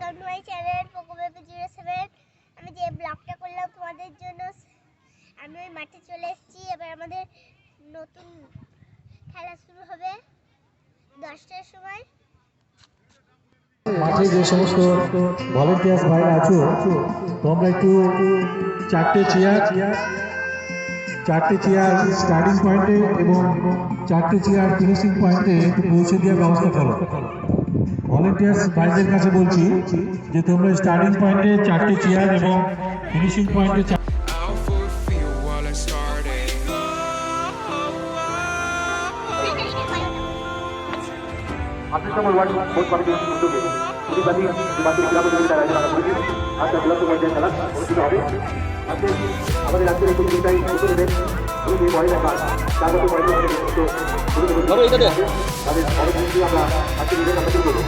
Welcome to my channel PocoBaby07। আমি যে ব্লগটা করলাম তোমাদের জন্য, আমি ওই মাঠে চলে এসেছি। এবার আমাদের নতুন খেলা শুরু হবে 10টার সময়। মাঠে যে সমস্ত ভলেন্টিয়ার্স ভাইরা আছো, তোমরা একটু চারটে চেয়ার স্টার্টিং পয়েন্টে এবং চারটে চেয়ার ফিনিশিং পয়েন্টে একটু পৌঁছে দেওয়ার ব্যবস্থা করো। ভলেন্টিয়ার্স ভাইদের কাছে বলছি যে তোমরা স্টার্টিং পয়েন্টে চারটে চেয়ার এবং ফিনিশিং পয়েন্টে নম্বর ওয়ার্ড ভোট কমিটির উদ্যোগে প্রতিবাদী নির্বাচনী ক্রীড়া প্রতিযোগিতার আয়োজন করা হয়েছে। আজ ব্লক পর্যায়ে খেলা অনুষ্ঠিত হবে। আজকে আমাদের রাজ্যের এই প্রতিযোগিতায় উত্তর দেবেন এই মহিলা কাজ তার মধ্যে তাদের অবদানকে আমরা আজকে নিজের আমরা শুরু করবো।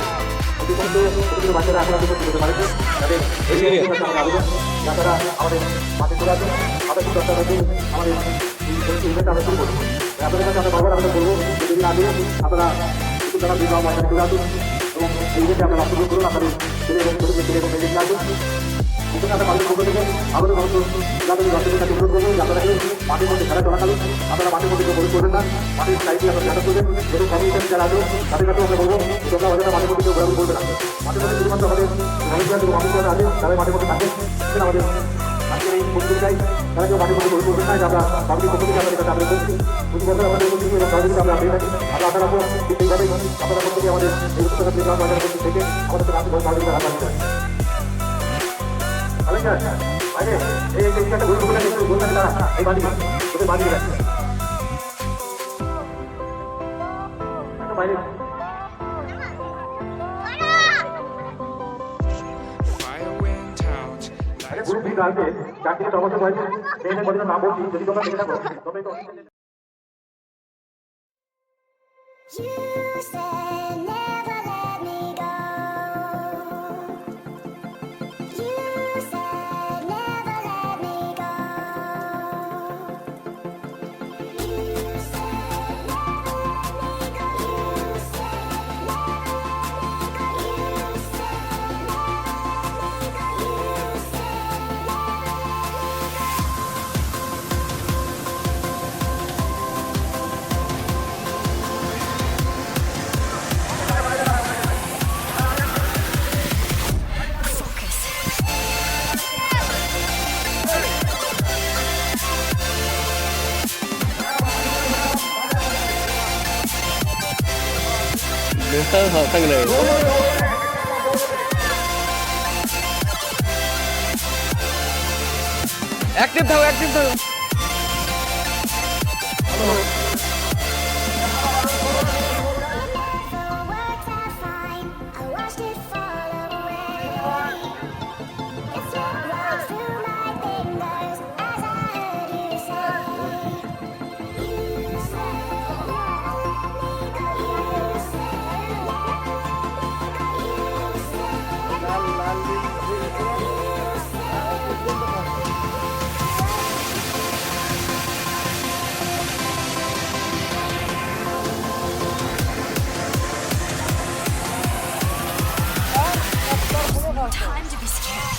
যে সমস্ত ছোটো বাচ্চারা এখন আবেদন করতে পারেন তাদের আবেদন, তাছাড়া আমাদের মাঠে চলে আসেন। আমরা কি দরকার হচ্ছে আমাদের ইভেন্ট আমরা শুরু করবো। আপনাদের কাছে আমরা বারবার আমরা বলবো যদি আগে আপনারা তারা বিবাহ ময়দানে চলে আসুন এবং এই ইভেন্টে আপনারা অংশগ্রহণ করুন। আপনাদের ছেলে এবং ছেলে এবং মেয়েদের আসুন। এখানে আমরা মানুষের পক্ষ থেকে আমাদের মানুষ যাদের দর্শকের কাছে অনুরোধ করবেন যে আপনারা মাঠের মধ্যে খেলা চলাকালীন আপনারা মাঠের মধ্যে প্রবেশ করবেন না। মাঠের সাইডে আপনারা যাতায়াত করবেন এবং কমিউনিটি যারা আসবে তাদের কাছেও আমরা বলবো তোমরা অযথা মাঠের মধ্যে কেউ ঘোরাঘুরি করবে না। মাঠের মধ্যে শুধুমাত্র আমাদের ভলেন্টিয়ার এবং অফিসাররা আছে তারা মাঠের মধ্যে থাকবেন। সেখানে আমাদের আজকের এই প্রতিযোগিতায় তারা কেউ মাঠের মধ্যে প্রবেশ করবেন না। আমরা কমিটির পক্ষ থেকে আপনাদের কাছে আবেদন করছি। প্রতি বছর আমাদের প্রতিযোগী এবং সহযোগিতা আমরা পেয়ে থাকি। আমরা আশা রাখবো এইভাবেই আপনারা প্রত্যেকে আমাদের এই উৎসবের বিবাহ ময়দানের প্রতি থেকে আমাদের সাথে আর্থিক সহযোগিতা হাত বাড়িয়ে দেবেন। আগে এই একটা গরু বলে একটু বলবেন তারা এই বাড়ি ওদের বাড়ি গেছে বাইরে গ্রুপ বি গার্লকে 4 থেকে 6 বছর বয়সে মেয়েদের মধ্যে নাম বলছি, যদি তোমরা দেখে থাকো তবে তো एक्टिव था Time to be scared.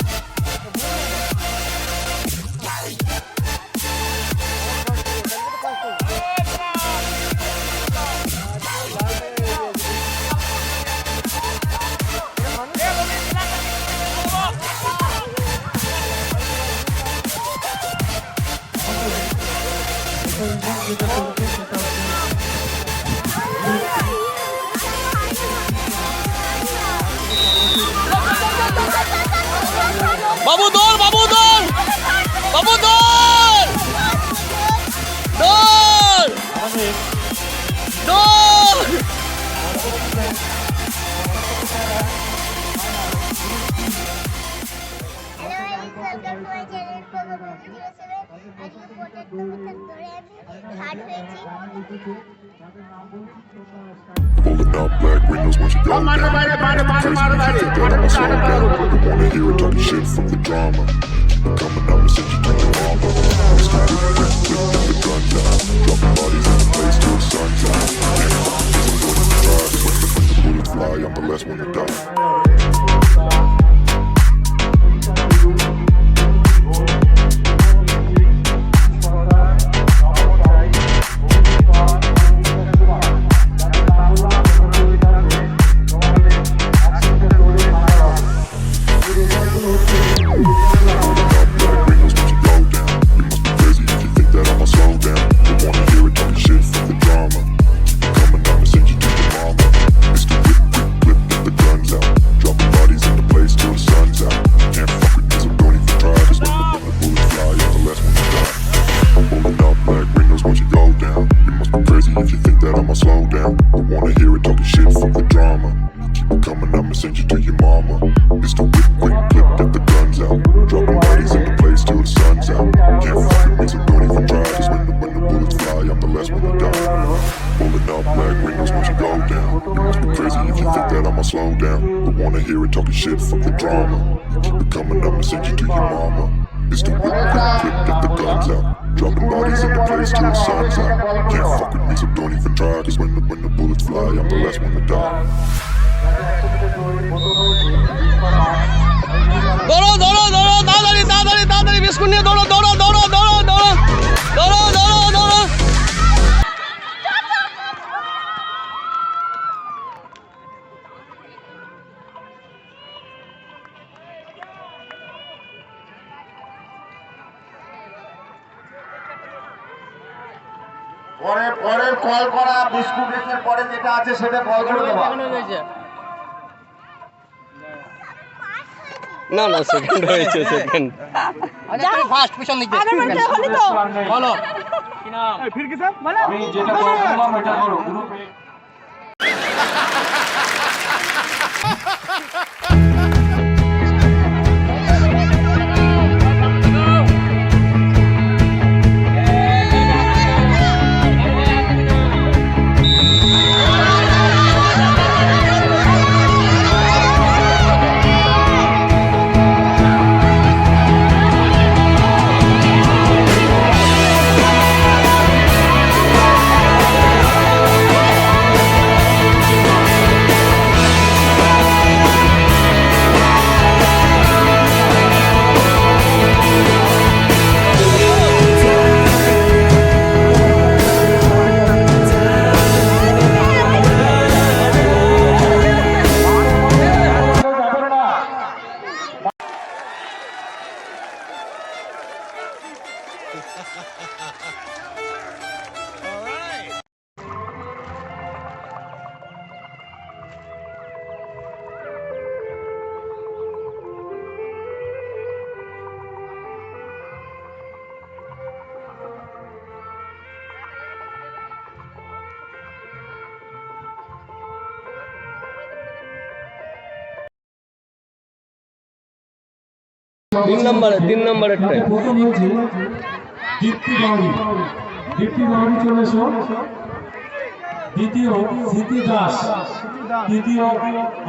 বাবু দৌড় বাবু দৌড় বাবু দৌড় দৌড় দৌড় welcome to my channel PocoBaby07। আজকে কোটার কবিতা ধরে আমি হাট হয়েছি। Pulling up black windows once you go down. Crazy when you think that I'ma slow down. Don't wanna hear a talking shit from the drama. Keep it coming, I'ma send you to your mama. Mr. Whip, got the gun down. Dropping bodies in the place till the sun's out. Can't fuck with the bullets fly. When the bullets fly, I'm the last one to die. I'ma send you to your mama. It's the whip, quick clip, get the guns out. Dropping bodies in the place till the sun's out. Can't fuck with me, so don't even try. Cause when the bullets fly, I'm the last one to die. Pulling up black windows once you go down. You must be crazy if you think that I'ma slow down. But wanna hear it talking shit, fuck the drama. Keep it coming, I'ma send you to your mama. It's the whip, quick clip, get the guns out. Dropping bodies in the place till the sun's out. Can't fuck with me, so don't even try. Cause when the bullets fly, I'm the last one to die. দৌড়ো দৌড়ো দৌড়ো তাড়াতাড়ি তাড়াতাড়ি তাড়াতাড়ি biscuit নিয়ে দৌড়ো দৌড়ো দৌড়ো দৌড়ো দৌড়ো দৌড়ো দৌড়ো দৌড়ো পরে পরে call করা biscuit রেসের পরে যেটা আছে সেটা কল করে দেবা। না না সেকেন্ড হয়েছে সেকেন্ড ফার্স্ট পিছন দিকে বলো আমি যেটা বললাম এটা করো গ্রুপে তিন নম্বরের তাতে প্রথম হয়েছে দীপ্তি বাউরি চলে এসো। দ্বিতীয় স্মৃতি দাস, তৃতীয়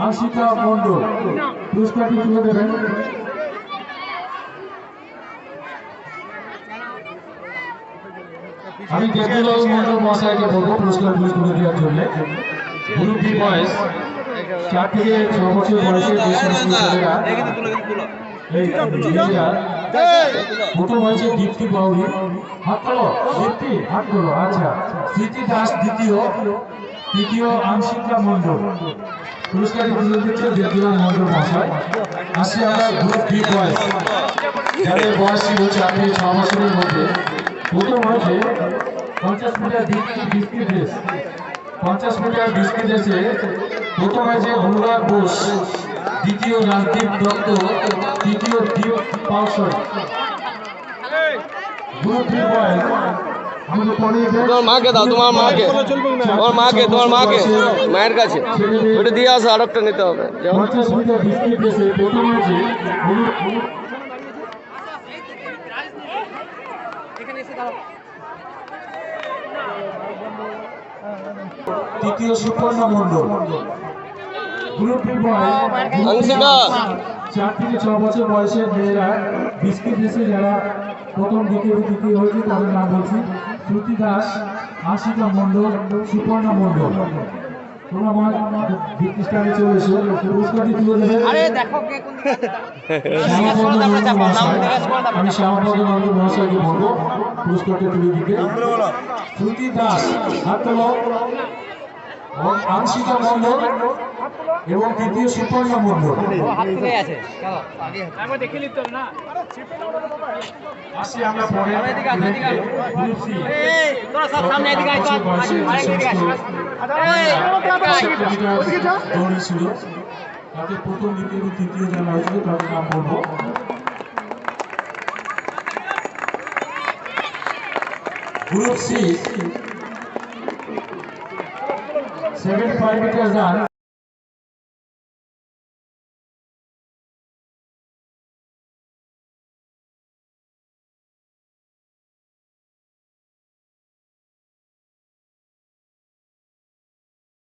আশিকা মণ্ডল। পুরস্কারটি তুলে দেবেন। আমি দেবদুলাল মণ্ডল মহাশয়কে বলবো পুরস্কারগুলি তুলে দেওয়ার জন্য। গ্রুপ বি বয়েজ 4 থেকে 6 বছর বয়সের যে সমস্ত ছেলেরা প্রথম হয়েছে দীপ্তি বাউরি। হাত তোলো দীপ্তি, হাত তোলো। আচ্ছা, স্মৃতি দাস দ্বিতীয়, তৃতীয় আংশিকা মণ্ডল। পুরস্কারটি তুলে দিচ্ছে দেবদুলাল মণ্ডল মহাশয়। আসছি আমরা গ্রুপ বি বয়েজ, যাদের বয়স ছিল 4 থেকে 6 বছরের মধ্যে। প্রথম হয়েছে 50 মিটার ডিস্কিস রেস। 50 মিটার ডিস্কিস রেসে প্রথম হয়েছে অনুরাগ ঘোষ, দ্বিতীয় রাজদীপ দত্ত, তৃতীয় দীপ পালসর। গ্রুপ বি বয়েজ তোমার মাকে দাও, তোমার মাকে মায়ের কাছে ওটা দিয়ে আসো, আরেকটা নিতে হবে। 50 মিটার ডিস্কিস রেসে প্রথম হয়েছে তৃতীয় সুপর্ণ মণ্ডল। গ্রুপ বি বয়েজ আংশিকা 4 থেকে 6 বছর বয়সের মেয়েরা বিস্কিট রেসে যারা প্রথম দ্বিতীয় তৃতীয় হয়েছে তাদের নাম বলছি। শ্রুতি দাস, আশিকা মণ্ডল, সুপর্ণা মণ্ডল। তোমরা আমার বিস্কিট স্টাইলে চলে এসো, পুরস্কারটি তুলে দেবে। আমি শ্যামাপদ মণ্ডল মহাশয়কে বলবো পুরস্কারটি তুলে দিতে। শ্রুতি দাস, হাত তোলো। আংশিকা মণ্ডল এবং তৃতীয় সুপর্ণা মণ্ডল। আসছি আমরা পরে গ্রুপ সি। ছিল তাতে প্রথম দ্বিতীয় তৃতীয় যারা হয়েছিল তাদের নাম বলবো। Group C 75 metre run